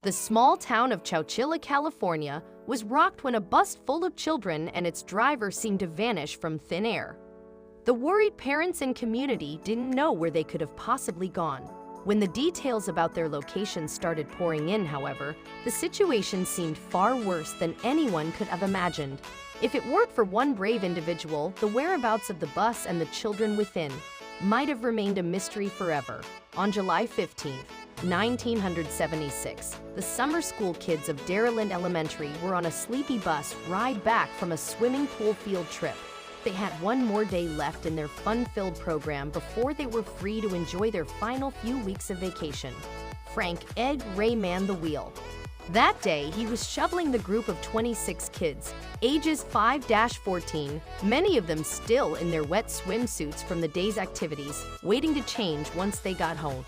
The small town of Chowchilla, California, was rocked when a bus full of children and its driver seemed to vanish from thin air. The worried parents and community didn't know where they could have possibly gone. When the details about their location started pouring in, however, the situation seemed far worse than anyone could have imagined. If it weren't for one brave individual, the whereabouts of the bus and the children within might have remained a mystery forever. On July 15, 1976, the summer school kids of Dairyland Elementary were on a sleepy bus ride back from a swimming pool field trip. They had one more day left in their fun-filled program before they were free to enjoy their final few weeks of vacation. Frank Ed Ray manned the wheel. That day, he was shoveling the group of 26 kids, ages 5-14, many of them still in their wet swimsuits from the day's activities, waiting to change once they got home.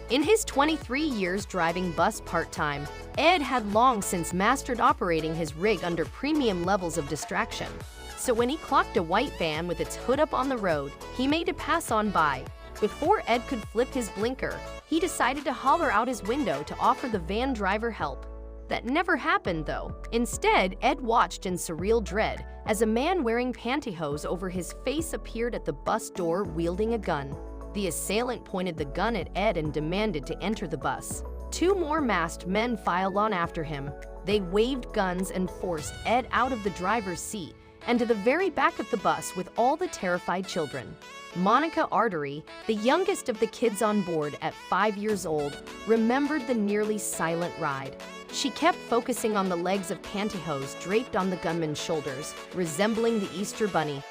In his 23 years driving bus part-time, Ed had long since mastered operating his rig under premium levels of distraction. So when he clocked a white van with its hood up on the road, he made it pass on by. Before Ed could flip his blinker, he decided to holler out his window to offer the van driver help. That never happened, though. Instead, Ed watched in surreal dread as a man wearing pantyhose over his face appeared at the bus door wielding a gun. The assailant pointed the gun at Ed and demanded to enter the bus. Two more masked men filed on after him. They waved guns and forced Ed out of the driver's seat and to the very back of the bus with all the terrified children. Monica Artery, the youngest of the kids on board at 5 years old, remembered the nearly silent ride. She kept focusing on the legs of pantyhose draped on the gunman's shoulders, resembling the Easter Bunny.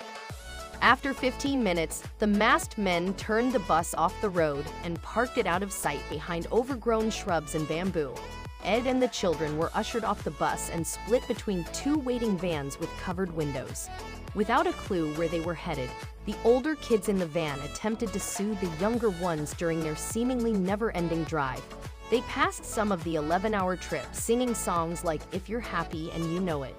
After 15 minutes, the masked men turned the bus off the road and parked it out of sight behind overgrown shrubs and bamboo. Ed and the children were ushered off the bus and split between two waiting vans with covered windows. Without a clue where they were headed, the older kids in the van attempted to soothe the younger ones during their seemingly never-ending drive. They passed some of the 11-hour trip singing songs like If You're Happy and You Know It.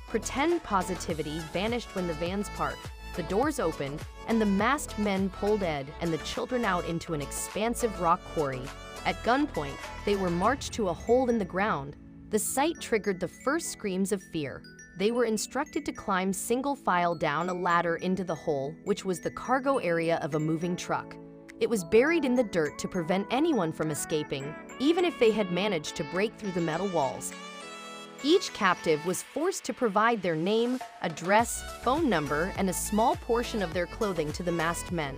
Pretend positivity vanished when the vans parked, the doors opened, and the masked men pulled Ed and the children out into an expansive rock quarry. At gunpoint, they were marched to a hole in the ground. The sight triggered the first screams of fear. They were instructed to climb single file down a ladder into the hole, which was the cargo area of a moving truck. It was buried in the dirt to prevent anyone from escaping, even if they had managed to break through the metal walls. Each captive was forced to provide their name, address, phone number, and a small portion of their clothing to the masked men.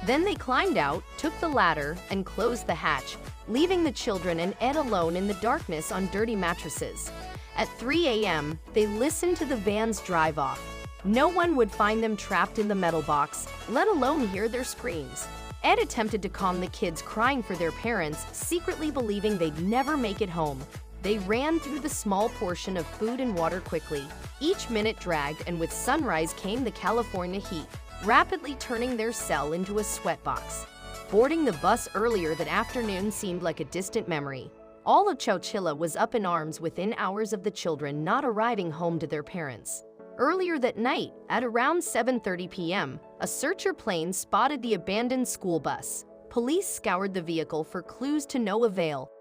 Then they climbed out, took the ladder, and closed the hatch, leaving the children and Ed alone in the darkness on dirty mattresses. At 3 a.m., they listened to the vans drive off. No one would find them trapped in the metal box, let alone hear their screams. Ed attempted to calm the kids crying for their parents, secretly believing they'd never make it home. They ran through the small portion of food and water quickly. Each minute dragged, and with sunrise came the California heat, rapidly turning their cell into a sweatbox. Boarding the bus earlier that afternoon seemed like a distant memory. All of Chowchilla was up in arms within hours of the children not arriving home to their parents. Earlier that night, at around 7:30 p.m., a searcher plane spotted the abandoned school bus. Police scoured the vehicle for clues to no avail.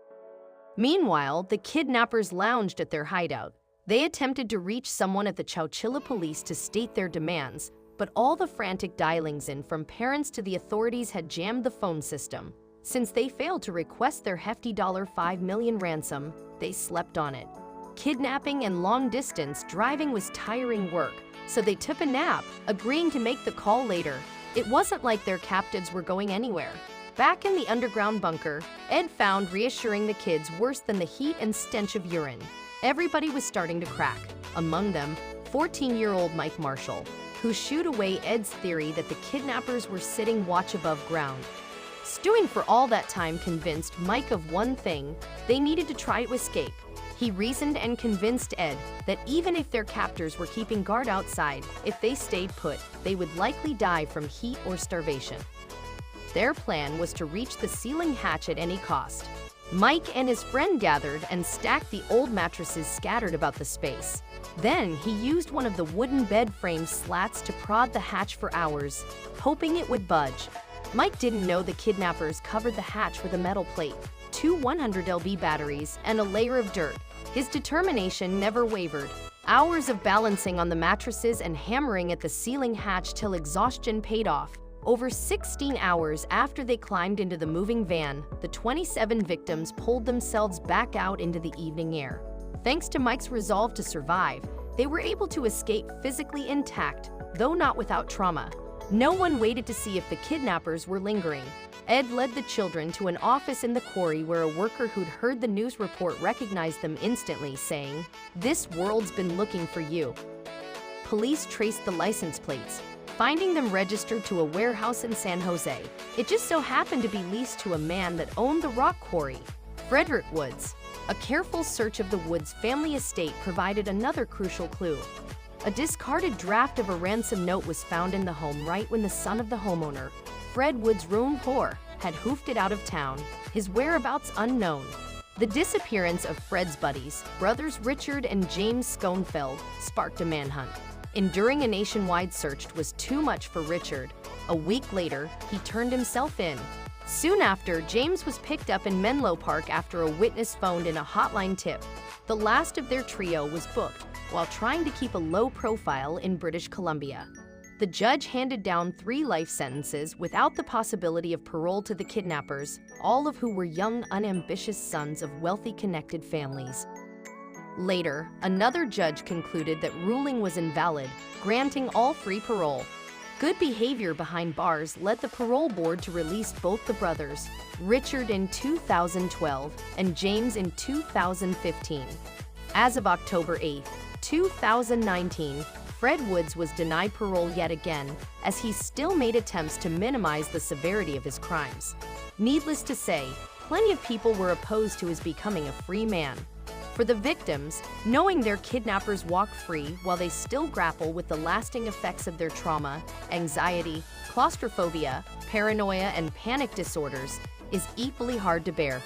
Meanwhile, the kidnappers lounged at their hideout. They attempted to reach someone at the Chowchilla police to state their demands, but all the frantic dialings in from parents to the authorities had jammed the phone system. Since they failed to request their hefty $5 million ransom, they slept on it. Kidnapping and long-distance driving was tiring work, so they took a nap, agreeing to make the call later. It wasn't like their captives were going anywhere. Back in the underground bunker, Ed found reassuring the kids worse than the heat and stench of urine. Everybody was starting to crack, among them 14-year-old Mike Marshall, who shooed away Ed's theory that the kidnappers were sitting watch above ground. Stewing for all that time convinced Mike of one thing: they needed to try to escape. He reasoned and convinced Ed that even if their captors were keeping guard outside, if they stayed put, they would likely die from heat or starvation. Their plan was to reach the ceiling hatch at any cost. Mike and his friend gathered and stacked the old mattresses scattered about the space. Then he used one of the wooden bed frame slats to prod the hatch for hours, hoping it would budge. Mike didn't know the kidnappers covered the hatch with a metal plate. 2 100 lb batteries, and a layer of dirt. His determination never wavered. Hours of balancing on the mattresses and hammering at the ceiling hatch till exhaustion paid off. Over 16 hours after they climbed into the moving van, the 27 victims pulled themselves back out into the evening air. Thanks to Mike's resolve to survive, they were able to escape physically intact, though not without trauma. No one waited to see if the kidnappers were lingering. Ed led the children to an office in the quarry where a worker who'd heard the news report recognized them instantly, saying, "This world's been looking for you." Police traced the license plates, finding them registered to a warehouse in San Jose. It just so happened to be leased to a man that owned the rock quarry, Frederick Woods. A careful search of the Woods family estate provided another crucial clue. A discarded draft of a ransom note was found in the home right when the son of the homeowner, Fred Woods' ruined whore, had hoofed it out of town, his whereabouts unknown. The disappearance of Fred's buddies, brothers Richard and James Schoenfeld, sparked a manhunt. Enduring a nationwide search was too much for Richard. A week later, he turned himself in. Soon after, James was picked up in Menlo Park after a witness phoned in a hotline tip. The last of their trio was booked while trying to keep a low profile in British Columbia. The judge handed down 3 life sentences without the possibility of parole to the kidnappers, all of who were young, unambitious sons of wealthy, connected families. Later, another judge concluded that ruling was invalid, granting all 3 parole. Good behavior behind bars led the parole board to release both the brothers, Richard in 2012 and James in 2015. As of October 8, 2019, Fred Woods was denied parole yet again, as he still made attempts to minimize the severity of his crimes. Needless to say, plenty of people were opposed to his becoming a free man. For the victims, knowing their kidnappers walk free while they still grapple with the lasting effects of their trauma, anxiety, claustrophobia, paranoia, and panic disorders is equally hard to bear.